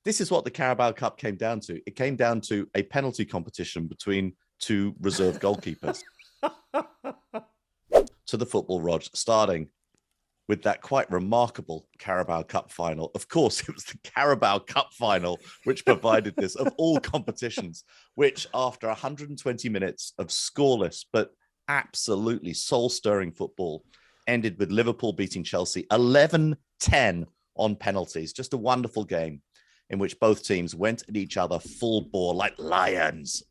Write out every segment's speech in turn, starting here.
This is what the Carabao Cup came down to. It came down to a penalty competition between two reserve goalkeepers. To the football, Rog, starting with that quite remarkable Carabao Cup final. Of course, it was the Carabao Cup final which provided this of all competitions, which after 120 minutes of scoreless but absolutely soul-stirring football ended with Liverpool beating Chelsea 11-10 on penalties. Just a wonderful game in which both teams went at each other full bore like lions,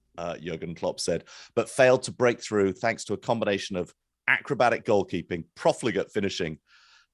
Jurgen Klopp said, but failed to break through thanks to a combination of acrobatic goalkeeping, profligate finishing,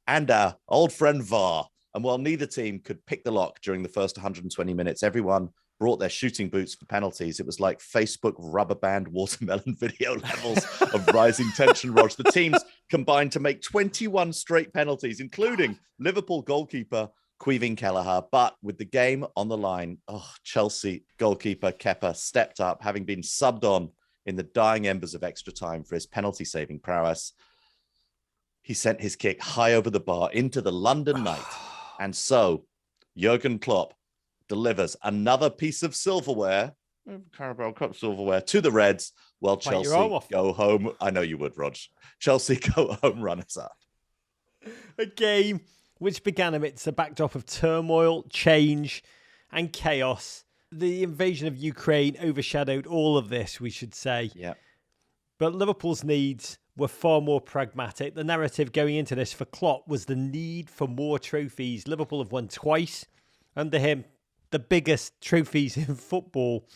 and our old friend VAR. And while neither team could pick the lock during the first 120 minutes, everyone brought their shooting boots for penalties. It was like Facebook rubber band watermelon video levels of rising tension, Rog. The teams combined to make 21 straight penalties, including Liverpool goalkeeper Queeving Kelleher. But with the game on the line, Chelsea goalkeeper Kepa stepped up, having been subbed on in the dying embers of extra time for his penalty-saving prowess. He sent his kick high over the bar into the London night. And so Jurgen Klopp delivers another piece of silverware, Carabao Cup silverware, to the Reds, while Chelsea go home. I know you would, Rog. Chelsea go home runners-up. A game which began amidst a backdrop of turmoil, change, and chaos. The invasion of Ukraine overshadowed all of this, we should say. Yeah. But Liverpool's needs were far more pragmatic. The narrative going into this for Klopp was the need for more trophies. Liverpool have won twice. Under him, the biggest trophies in football.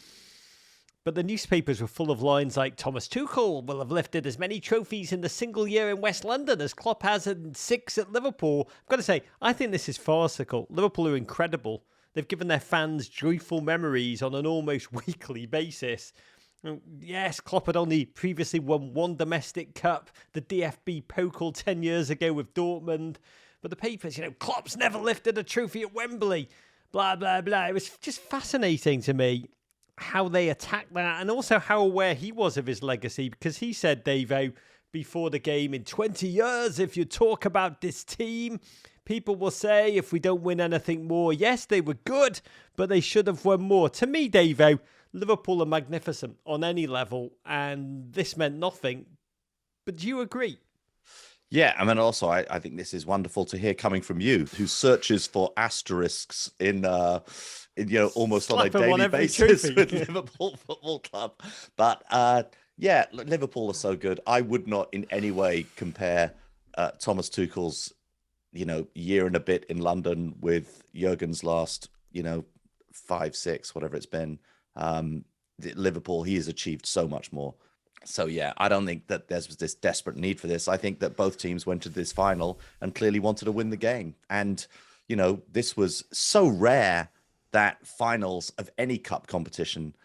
But the newspapers were full of lines like Thomas Tuchel will have lifted as many trophies in the single year in West London as Klopp has in 6 at Liverpool. I've got to say, I think this is farcical. Liverpool are incredible. They've given their fans joyful memories on an almost weekly basis. Yes, Klopp had only previously won one domestic cup, the DFB Pokal 10 years ago with Dortmund. But the papers, Klopp's never lifted a trophy at Wembley, blah, blah, blah. It was just fascinating to me how they attacked that and also how aware he was of his legacy, because he said, Davo, before the game, in 20 years, if you talk about this team, people will say if we don't win anything more, yes, they were good, but they should have won more. To me, Davo, Liverpool are magnificent on any level, and this meant nothing. But do you agree? Yeah, I mean, also, I think this is wonderful to hear coming from you, who searches for asterisks in almost on a daily basis with Liverpool Football Club. But yeah, Liverpool are so good. I would not in any way compare Thomas Tuchel's, year and a bit in London with Jurgen's last, 5, 6, whatever it's been. Liverpool, he has achieved so much more. So, yeah, I don't think that there was this desperate need for this. I think that both teams went to this final and clearly wanted to win the game. And, this was so rare that finals of any cup competition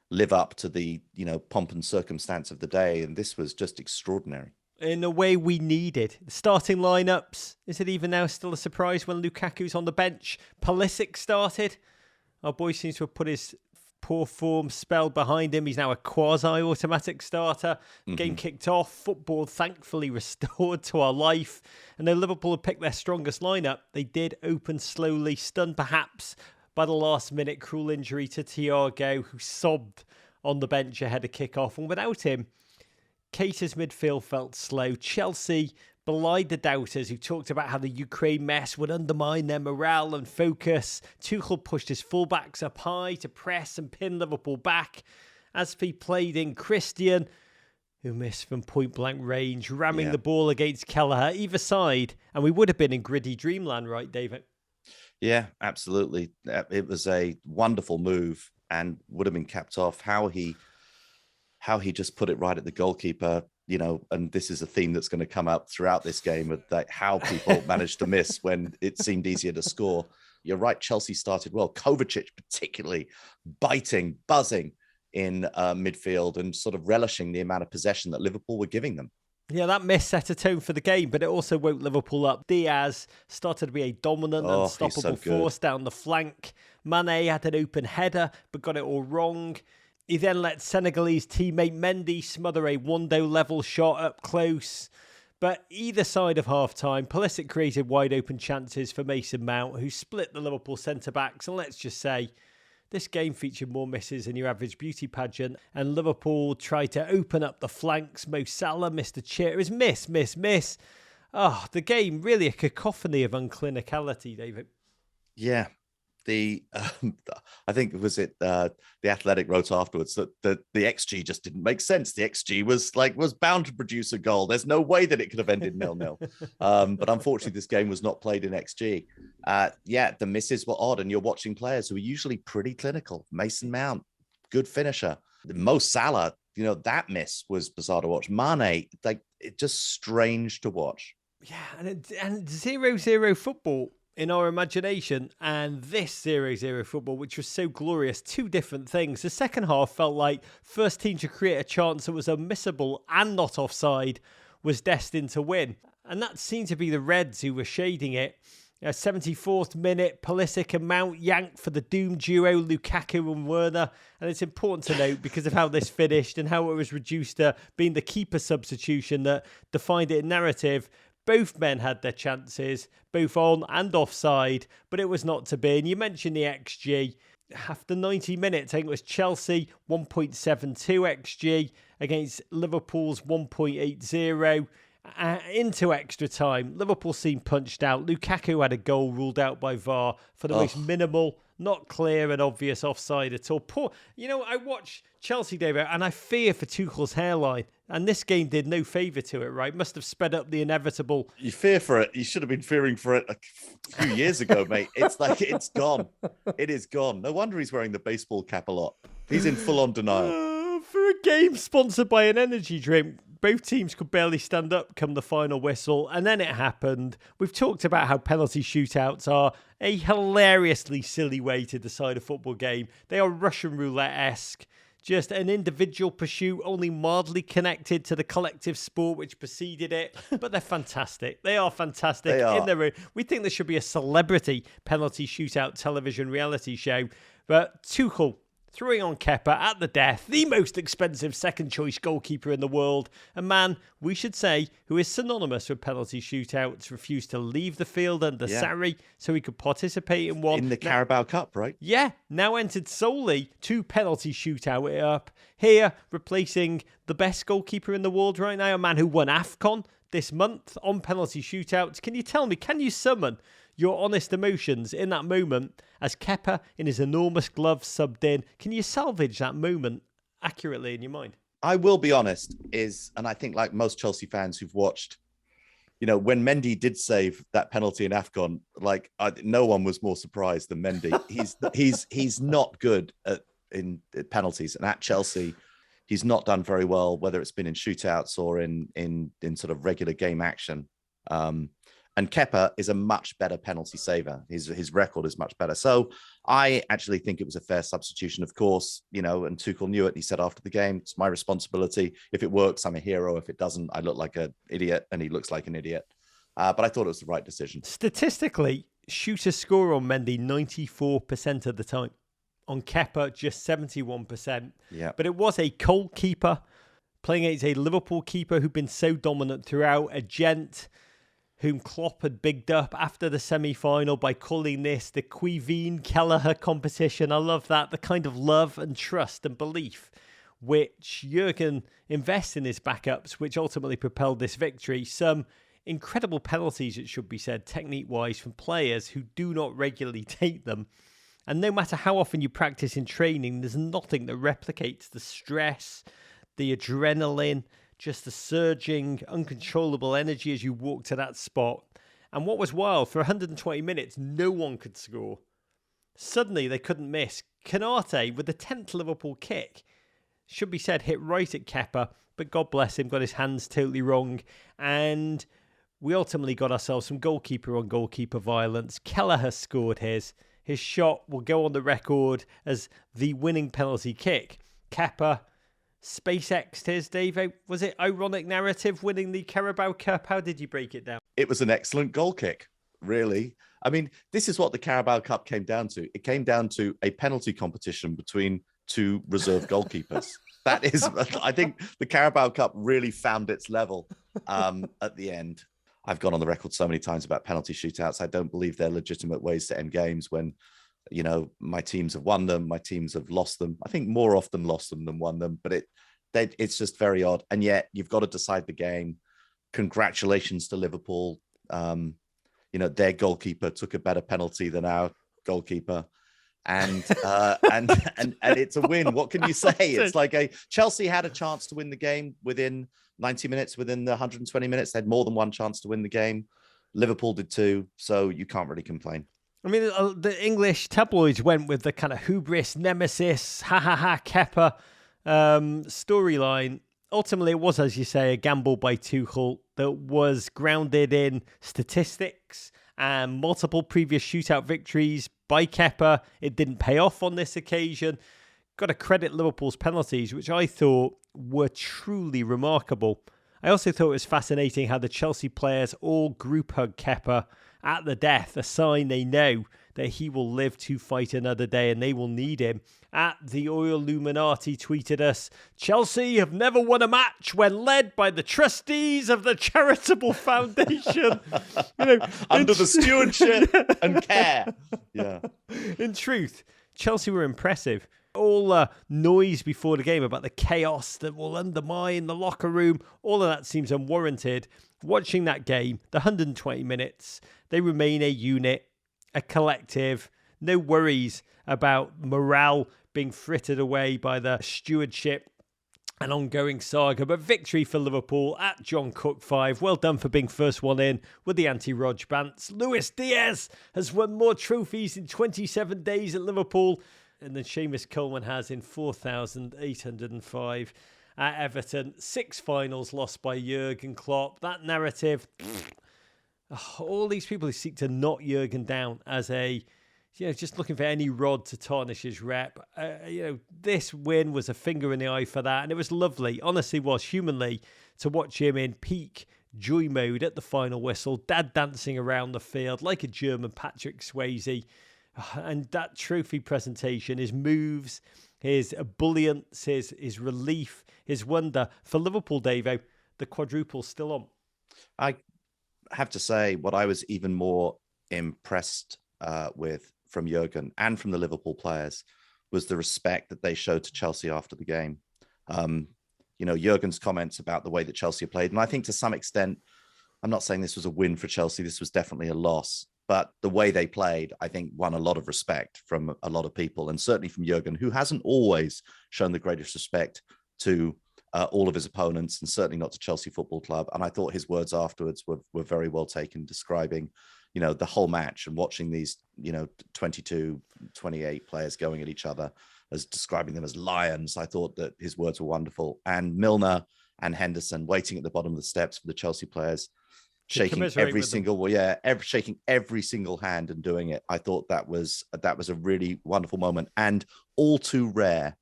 live up to the, pomp and circumstance of the day. And this was just extraordinary. In a way we needed. Starting lineups. Is it even now still a surprise when Lukaku's on the bench? Pulisic started. Our boy seems to have put his poor form spell behind him. He's now a quasi-automatic starter. Game kicked off. Football thankfully restored to our life. And though Liverpool had picked their strongest lineup, they did open slowly, stunned perhaps by the last-minute cruel injury to Thiago, who sobbed on the bench ahead of kick-off. And without him, Keita's midfield felt slow. Chelsea belied the doubters who talked about how the Ukraine mess would undermine their morale and focus. Tuchel pushed his fullbacks up high to press and pin Liverpool back. Aspi played in Christian, who missed from point-blank range, ramming the ball against Kelleher either side. And we would have been in gritty dreamland, right, David? Yeah, absolutely. It was a wonderful move and would have been capped off. How he just put it right at the goalkeeper, and this is a theme that's going to come up throughout this game of that how people managed to miss when it seemed easier to score. You're right, Chelsea started well. Kovacic particularly buzzing in midfield and sort of relishing the amount of possession that Liverpool were giving them. Yeah, that miss set a tone for the game, but it also woke Liverpool up. Diaz started to be a dominant, unstoppable force down the flank. Mane had an open header, but got it all wrong. He then let Senegalese teammate Mendy smother a Wando-level shot up close. But either side of half-time, Pulisic created wide-open chances for Mason Mount, who split the Liverpool centre-backs. And let's just say, this game featured more misses than your average beauty pageant, and Liverpool tried to open up the flanks. Mo Salah missed a chip. It was miss. Oh, the game, really a cacophony of unclinicality, David. Yeah. I think the Athletic wrote afterwards that the XG just didn't make sense. The XG was bound to produce a goal. There's no way that it could have ended 0-0. But unfortunately, this game was not played in XG. The misses were odd, and you're watching players who are usually pretty clinical. Mason Mount, good finisher. Mo Salah, that miss was bizarre to watch. Mane, it's just strange to watch. Yeah, and 0-0 football in our imagination, and this 0-0 football, which was so glorious, two different things. The second half felt like first team to create a chance that was unmissable and not offside was destined to win. And that seemed to be the Reds who were shading it. 74th minute, Pulisic and Mount yanked for the doom duo, Lukaku and Werner. And it's important to note, because of how this finished and how it was reduced to being the keeper substitution that defined it in narrative, both men had their chances, both on and offside, but it was not to be. And you mentioned the XG. After 90 minutes, I think it was Chelsea 1.72 XG against Liverpool's 1.80. Into extra time, Liverpool seemed punched out. Lukaku had a goal ruled out by VAR for the most minimal, not clear and obvious offside at all. I watch Chelsea, David, and I fear for Tuchel's hairline. And this game did no favour to it, right? Must have sped up the inevitable. You fear for it. You should have been fearing for it a few years ago, mate. It's it's gone. It is gone. No wonder he's wearing the baseball cap a lot. He's in full-on denial. For a game sponsored by an energy drink, both teams could barely stand up come the final whistle, and then it happened. We've talked about how penalty shootouts are a hilariously silly way to decide a football game. They are Russian roulette-esque. Just an individual pursuit, only mildly connected to the collective sport which preceded it. But they're fantastic. They are fantastic. They are. In their own. We think there should be a celebrity penalty shootout television reality show. But Tuchel throwing on Kepa at the death, the most expensive second-choice goalkeeper in the world, a man, we should say, who is synonymous with penalty shootouts, refused to leave the field under Sarri so he could participate in one. In the Carabao Cup, right? Yeah, now entered solely to penalty shootout it up. Here, replacing the best goalkeeper in the world right now, a man who won AFCON this month on penalty shootouts. Can you tell me, can you summon your honest emotions in that moment as Kepa in his enormous gloves subbed in? Can you salvage that moment accurately in your mind? I will be honest, and I think like most Chelsea fans who've watched, when Mendy did save that penalty in AFCON, no one was more surprised than Mendy. He's not good in penalties, and at Chelsea, he's not done very well, whether it's been in shootouts or in sort of regular game action. And Kepa is a much better penalty saver. His record is much better. So I actually think it was a fair substitution, of course, and Tuchel knew it. He said after the game, it's my responsibility. If it works, I'm a hero. If it doesn't, I look like an idiot, and he looks like an idiot. But I thought it was the right decision. Statistically, shooters score on Mendy 94% of the time. On Kepa, just 71%. Yeah. But it was a cold keeper playing against a Liverpool keeper who'd been so dominant throughout, a gent whom Klopp had bigged up after the semi-final by calling this the Quiveen Kelleher competition. I love that, the kind of love and trust and belief which Jurgen invests in his backups, which ultimately propelled this victory. Some incredible penalties, it should be said, technique-wise, from players who do not regularly take them. And no matter how often you practice in training, there's nothing that replicates the stress, the adrenaline, just the surging, uncontrollable energy as you walk to that spot. And what was wild, for 120 minutes, no one could score. Suddenly, they couldn't miss. Canate, with the 10th Liverpool kick, should be said, hit right at Kepa, but God bless him, got his hands totally wrong. And we ultimately got ourselves some goalkeeper-on-goalkeeper violence. Kelleher scored his. His shot will go on the record as the winning penalty kick. Kepa SpaceX'd his, Dave. Was it ironic narrative winning the Carabao Cup? How did you break it down? It was an excellent goal kick, really. I mean, this is what the Carabao Cup came down to. It came down to a penalty competition between to reserve goalkeepers. That is, I think the Carabao Cup really found its level at the end. I've gone on the record so many times about penalty shootouts. I don't believe they're legitimate ways to end games when, my teams have won them, my teams have lost them. I think more often lost them than won them, but it's just very odd. And yet you've got to decide the game. Congratulations to Liverpool. Their goalkeeper took a better penalty than our goalkeeper. And it's a win. What can you say? It's like Chelsea had a chance to win the game within 90 minutes, within the 120 minutes. They had more than one chance to win the game. Liverpool did too. So you can't really complain. I mean, the English tabloids went with the kind of hubris, nemesis, Kepa storyline. Ultimately, it was, as you say, a gamble by Tuchel that was grounded in statistics and multiple previous shootout victories by Kepa. It didn't pay off on this occasion. Got to credit Liverpool's penalties, which I thought were truly remarkable. I also thought it was fascinating how the Chelsea players all group hug Kepa at the death, a sign they know that he will live to fight another day and they will need him. At the Oil Illuminati tweeted us, Chelsea have never won a match when led by the trustees of the charitable foundation. Under the stewardship and care. Yeah. In truth, Chelsea were impressive. All noise before the game about the chaos that will undermine the locker room, all of that seems unwarranted. Watching that game, the 120 minutes, they remain a unit, a collective, no worries about morale being frittered away by the stewardship and ongoing saga. But victory for Liverpool at John Cook 5. Well done for being first one in with the anti-Rog bants. Luis Diaz has won more trophies in 27 days at Liverpool than Seamus Coleman has in 4,805 at Everton. 6 finals lost by Jurgen Klopp. That narrative, all these people who seek to knock Jurgen down as just looking for any rod to tarnish his rep. This win was a finger in the eye for that. And it was lovely, honestly was, humanly, to watch him in peak joy mode at the final whistle, dad dancing around the field like a German Patrick Swayze. And that trophy presentation, his moves, his ebullience, his relief, his wonder. For Liverpool, Davo, the quadruple's still on. I have to say, what I was even more impressed with from Jurgen and from the Liverpool players was the respect that they showed to Chelsea after the game. Jurgen's comments about the way that Chelsea played. And I think to some extent, I'm not saying this was a win for Chelsea. This was definitely a loss. But the way they played, I think, won a lot of respect from a lot of people, and certainly from Jurgen, who hasn't always shown the greatest respect to all of his opponents, and certainly not to Chelsea Football Club. And I thought his words afterwards were very well taken, describing, the whole match and watching these, 22, 28 players going at each other, as describing them as lions. I thought that his words were wonderful. And Milner and Henderson waiting at the bottom of the steps for the Chelsea players, shaking every single hand and doing it. I thought that was a really wonderful moment, and all too rare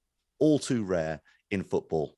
in football.